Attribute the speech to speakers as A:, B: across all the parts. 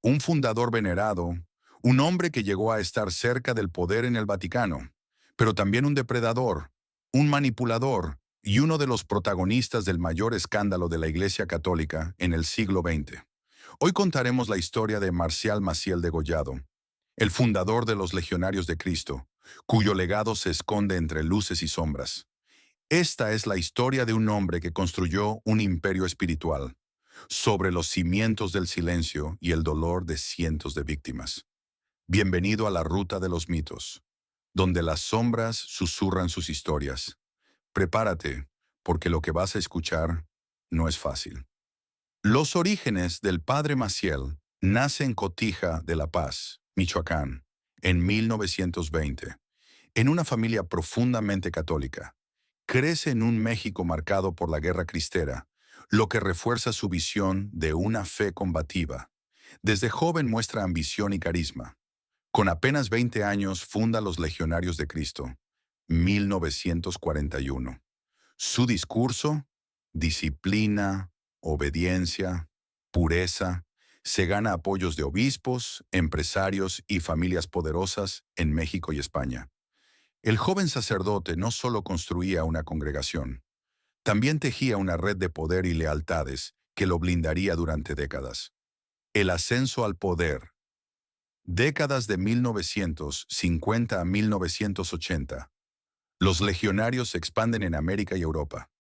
A: un fundador venerado, un hombre que llegó a estar cerca del poder en el Vaticano, pero también un depredador, un manipulador y uno de los protagonistas del mayor escándalo de la Iglesia Católica en el siglo XX. Hoy contaremos la historia de Marcial Maciel Degollado, el fundador de los Legionarios de Cristo, cuyo legado se esconde entre luces y sombras. Esta es la historia de un hombre que construyó un imperio espiritual sobre los cimientos del silencio y el dolor de cientos de víctimas. Bienvenido a la ruta de los mitos, donde las sombras susurran sus historias. Prepárate, porque lo que vas a escuchar no es fácil. Los orígenes del padre Maciel nace en Cotija de La Paz, Michoacán, en 1920, en una familia profundamente católica. Crece en un México marcado por la guerra cristera, lo que refuerza su visión de una fe combativa. Desde joven muestra ambición y carisma. Con apenas 20 años funda los Legionarios de Cristo, 1941. Su discurso: disciplina, obediencia, pureza. Se gana apoyos de obispos, empresarios y familias poderosas en México y España. El joven sacerdote no solo construía una congregación, también tejía una red de poder y lealtades que lo blindaría durante décadas. El ascenso al poder. Décadas de 1950 a 1980. Los legionarios se expanden en América y Europa.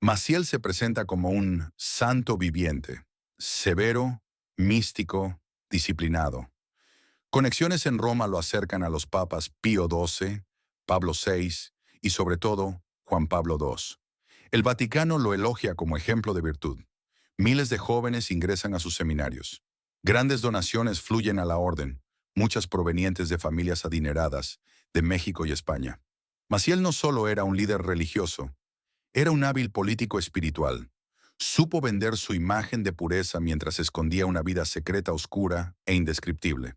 A: Maciel se presenta como un santo viviente, severo, místico, disciplinado. Conexiones en Roma lo acercan a los papas Pío XII, Pablo VI y sobre todo Juan Pablo II. El Vaticano lo elogia como ejemplo de virtud. Miles de jóvenes ingresan a sus seminarios. Grandes donaciones fluyen a la orden, muchas provenientes de familias adineradas de México y España. Maciel no solo era un líder religioso, era un hábil político espiritual. Supo vender su imagen de pureza mientras escondía una vida secreta, oscura e indescriptible.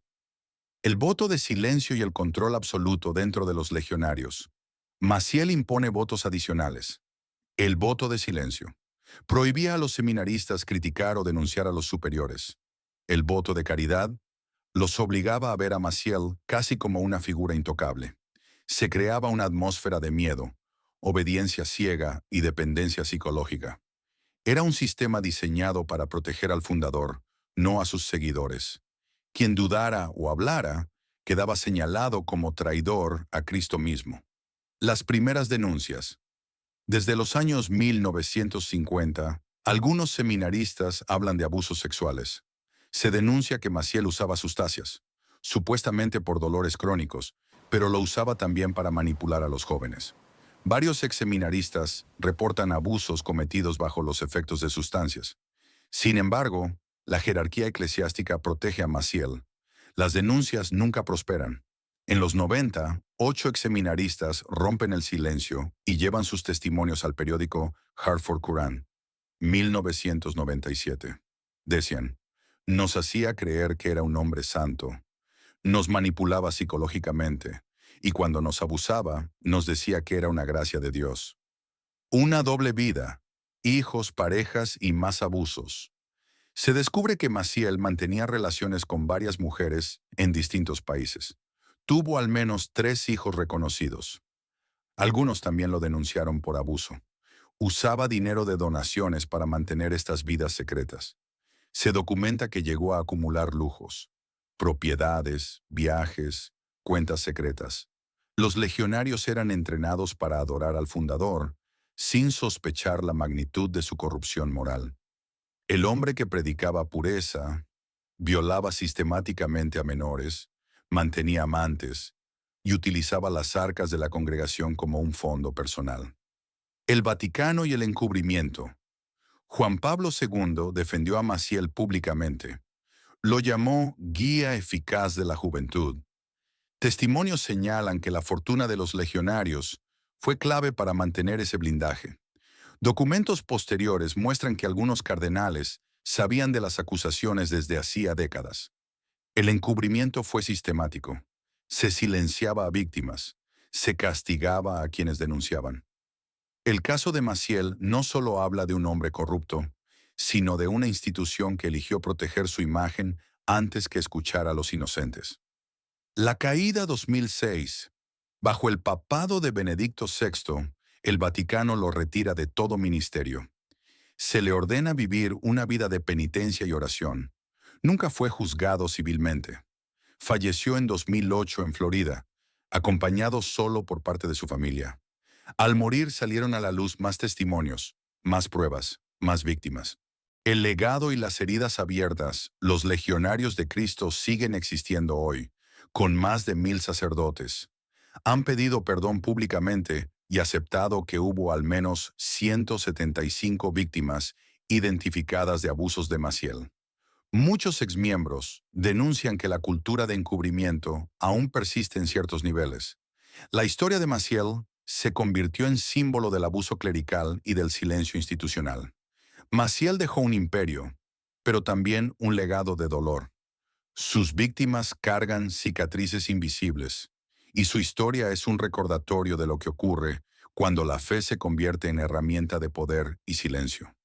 A: El voto de silencio y el control absoluto dentro de los legionarios. Maciel impone votos adicionales. El voto de silencio. Prohibía a los seminaristas criticar o denunciar a los superiores. El voto de caridad los obligaba a ver a Maciel casi como una figura intocable. Se creaba una atmósfera de miedo, obediencia ciega y dependencia psicológica. Era un sistema diseñado para proteger al fundador, no a sus seguidores. Quien dudara o hablara quedaba señalado como traidor a Cristo mismo. Las primeras denuncias. Desde los años 1950, algunos seminaristas hablan de abusos sexuales. Se denuncia que Maciel usaba sustancias, supuestamente por dolores crónicos, pero lo usaba también para manipular a los jóvenes. Varios exseminaristas reportan abusos cometidos bajo los efectos de sustancias. Sin embargo, la jerarquía eclesiástica protege a Maciel. Las denuncias nunca prosperan. En los 90, 8 exseminaristas rompen el silencio y llevan sus testimonios al periódico Hartford Courant, 1997. Decían: nos hacía creer que era un hombre santo, nos manipulaba psicológicamente, y cuando nos abusaba, nos decía que era una gracia de Dios. Una doble vida, hijos, parejas y más abusos. Se descubre que Maciel mantenía relaciones con varias mujeres en distintos países. Tuvo al menos 3 hijos reconocidos. Algunos también lo denunciaron por abuso. Usaba dinero de donaciones para mantener estas vidas secretas. Se documenta que llegó a acumular lujos, propiedades, viajes, cuentas secretas. Los legionarios eran entrenados para adorar al fundador, sin sospechar la magnitud de su corrupción moral. El hombre que predicaba pureza, violaba sistemáticamente a menores, mantenía amantes y utilizaba las arcas de la congregación como un fondo personal. El Vaticano y el encubrimiento. Juan Pablo II defendió a Maciel públicamente. Lo llamó guía eficaz de la juventud. Testimonios señalan que la fortuna de los legionarios fue clave para mantener ese blindaje. Documentos posteriores muestran que algunos cardenales sabían de las acusaciones desde hacía décadas. El encubrimiento fue sistemático. Se silenciaba a víctimas, se castigaba a quienes denunciaban. El caso de Maciel no solo habla de un hombre corrupto, sino de una institución que eligió proteger su imagen antes que escuchar a los inocentes. La caída 2006. Bajo el papado de Benedicto VI, el Vaticano lo retira de todo ministerio. Se le ordena vivir una vida de penitencia y oración. Nunca fue juzgado civilmente. Falleció en 2008 en Florida, acompañado solo por parte de su familia. Al morir salieron a la luz más testimonios, más pruebas, más víctimas. El legado y las heridas abiertas, los legionarios de Cristo siguen existiendo hoy, con más de 1000 sacerdotes. Han pedido perdón públicamente y aceptado que hubo al menos 175 víctimas identificadas de abusos de Maciel. Muchos exmiembros denuncian que la cultura de encubrimiento aún persiste en ciertos niveles. La historia de Maciel se convirtió en símbolo del abuso clerical y del silencio institucional. Maciel dejó un imperio, pero también un legado de dolor. Sus víctimas cargan cicatrices invisibles, y su historia es un recordatorio de lo que ocurre cuando la fe se convierte en herramienta de poder y silencio.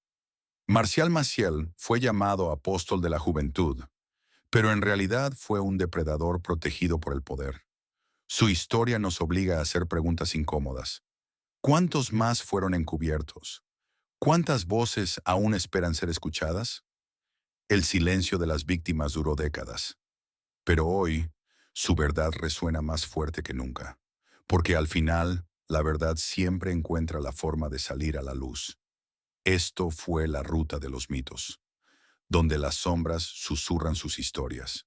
A: Marcial Maciel fue llamado apóstol de la juventud, pero en realidad fue un depredador protegido por el poder. Su historia nos obliga a hacer preguntas incómodas. ¿Cuántos más fueron encubiertos? ¿Cuántas voces aún esperan ser escuchadas? El silencio de las víctimas duró décadas, pero hoy su verdad resuena más fuerte que nunca, porque al final la verdad siempre encuentra la forma de salir a la luz. Esto fue la ruta de los mitos, donde las sombras susurran sus historias.